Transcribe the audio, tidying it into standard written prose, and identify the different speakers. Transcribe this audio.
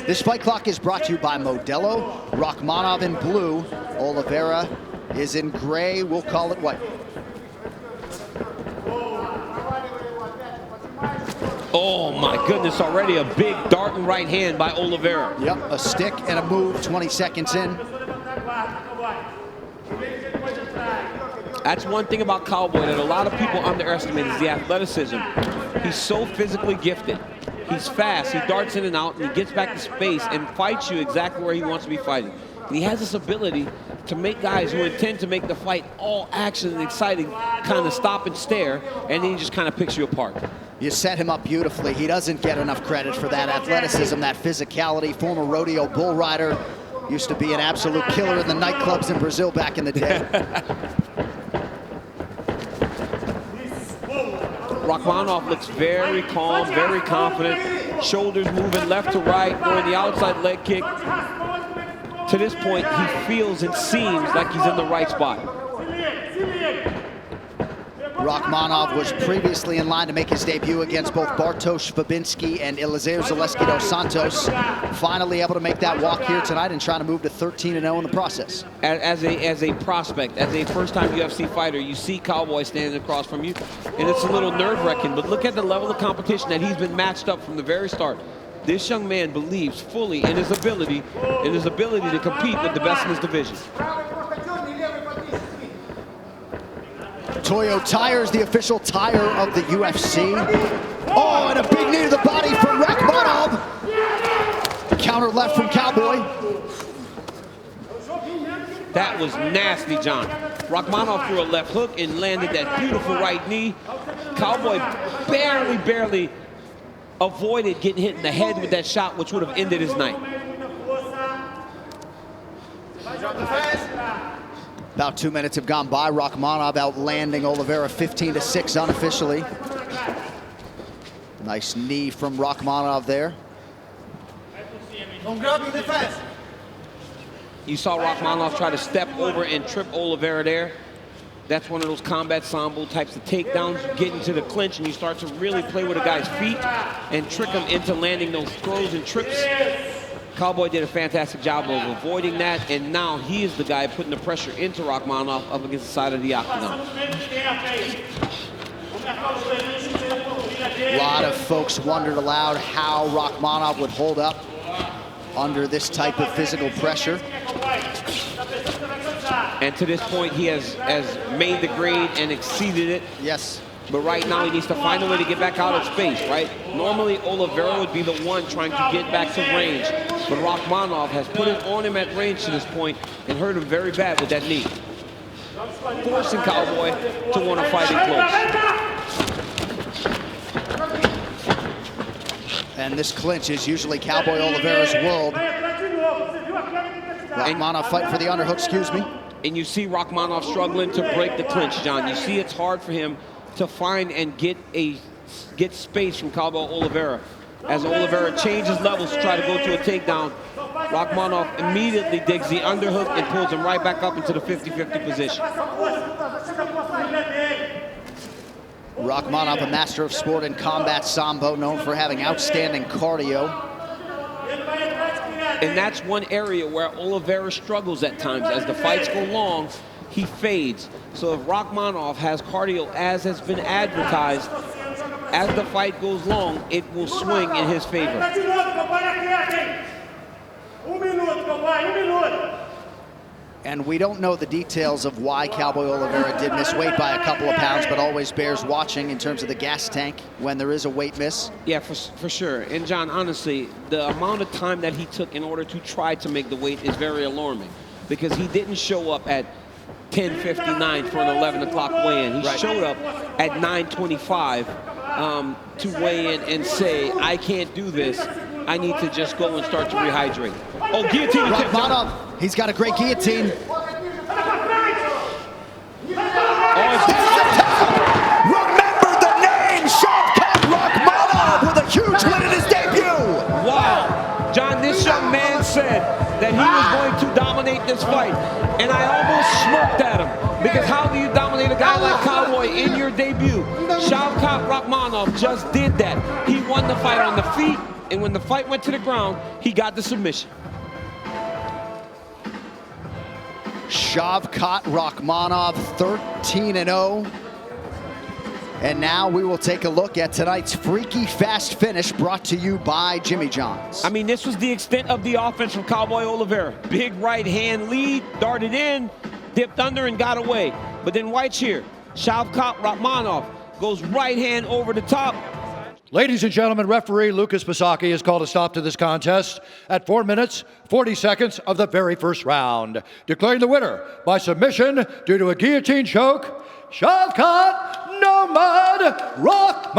Speaker 1: This fight clock is brought to you by Modelo. Rachmonov in blue. Oливейра is in gray. We'll call it white.
Speaker 2: Oh my goodness, already a big darting right hand by Oливейra.
Speaker 1: Yep, a stick and a move 20 seconds in.
Speaker 2: That's one thing about Cowboy that a lot of people underestimate is the athleticism. He's so physically gifted. He's fast, he darts in and out, and he gets back to space and fights you exactly where he wants to be fighting. And he has this ability to make guys who intend to make the fight all action and exciting kind of stop and stare, and then he just kind of picks you apart.
Speaker 1: You set him up beautifully. He doesn't get enough credit for that athleticism, that physicality. Former rodeo bull rider, used to be an absolute killer in the nightclubs in Brazil back in the day.
Speaker 2: Rachmonov looks very calm, very confident. Shoulders moving left to right, going the outside leg kick. To this point, he feels and seems like he's in the right spot.
Speaker 1: Rachmonov was previously in line to make his debut against both Bartosz Fabinski and Eliezer Zaleski dos Santos. Finally able to make that walk here tonight and trying to move to 13-0 in the process.
Speaker 2: As a prospect, as a first-time UFC fighter, you see Cowboy standing across from you, and it's a little nerve-wracking, but look at the level of competition that he's been matched up from the very start. This young man believes fully in his ability to compete with the best in his division.
Speaker 1: Toyo Tires, the official tire of the UFC. Oh, and a big knee to the body from Rachmonov. Counter left from Cowboy.
Speaker 2: That was nasty, John. Rachmonov threw a left hook and landed that beautiful right knee. Cowboy barely avoided getting hit in the head with that shot, which would have ended his night.
Speaker 1: About 2 minutes have gone by. Rachmonov outlanding Oливейра 15-6 unofficially. Nice knee from Rachmonov there.
Speaker 2: You saw Rachmonov try to step over and trip Oливейra there. That's one of those combat sambo types of takedowns. You get into the clinch and you start to really play with a guy's feet and trick him into landing those throws and trips. Cowboy did a fantastic job of avoiding that, and now he is the guy putting the pressure into Rachmonov up against the side of the octagon.
Speaker 1: A lot of folks wondered aloud how Rachmonov would hold up under this type of physical pressure.
Speaker 2: And to this point, he has made the grade and exceeded it.
Speaker 1: Yes.
Speaker 2: But right now, he needs to find a way to get back out of space, right? Normally, Oливейra would be the one trying to get back to range. But Rachmonov has put it on him at range to this point and hurt him very bad with that knee. Forcing Cowboy to want to fight in close.
Speaker 1: And this clinch is usually Cowboy Oliveira's world. Rachmonov fighting for the underhook, excuse me.
Speaker 2: And you see Rachmonov struggling to break the clinch, John. You see it's hard for him to find and get space from Cowboy Oливейra. As Oливейra changes levels to try to go to a takedown, Rachmonov immediately digs the underhook and pulls him right back up into the 50-50 position.
Speaker 1: Rachmonov, a master of sport in combat sambo, known for having outstanding cardio.
Speaker 2: And that's one area where Oливейra struggles at times. As the fights go long, he fades. So if Rachmonov has cardio as has been advertised, as the fight goes long, it will swing in his favor.
Speaker 1: And we don't know the details of why Cowboy Oливeyra did miss weight by a couple of pounds, but always bears watching in terms of the gas tank when there is a weight miss.
Speaker 2: Yeah, for sure. And John, honestly, the amount of time that he took in order to try to make the weight is very alarming, because he didn't show up at 10:59 for an 11 o'clock weigh-in. He showed up at 9:25 to weigh in and say, I can't do this. I need to just go and start to rehydrate. Oh, guillotine attempt.
Speaker 1: Rachmonov, he's got a great guillotine. Remember the name, Shawkat Rachmonov, with a huge win in his debut.
Speaker 2: Wow. John, this young man said that he was going to dominate this fight, and I almost smirked at him, because how do you dominate a guy like Cowboy way in your debut. Šavkat Rachmonov just did that. He won the fight on the feet, and when the fight went to the ground, he got the submission.
Speaker 1: Šavkat Rachmonov, 13-0. And now we will take a look at tonight's freaky fast finish brought to you by Jimmy John's.
Speaker 2: I mean, this was the extent of the offense from Cowboy Oliveira. Big right hand lead, darted in, dipped under and got away. But then watch here, Šavkat Rachmonov goes right hand over the top.
Speaker 3: Ladies and gentlemen, referee Lucas Pisaki has called a stop to this contest at 4 minutes, 40 seconds of the very first round, declaring the winner by submission due to a guillotine choke, Šavkat Nomad Rachmonov.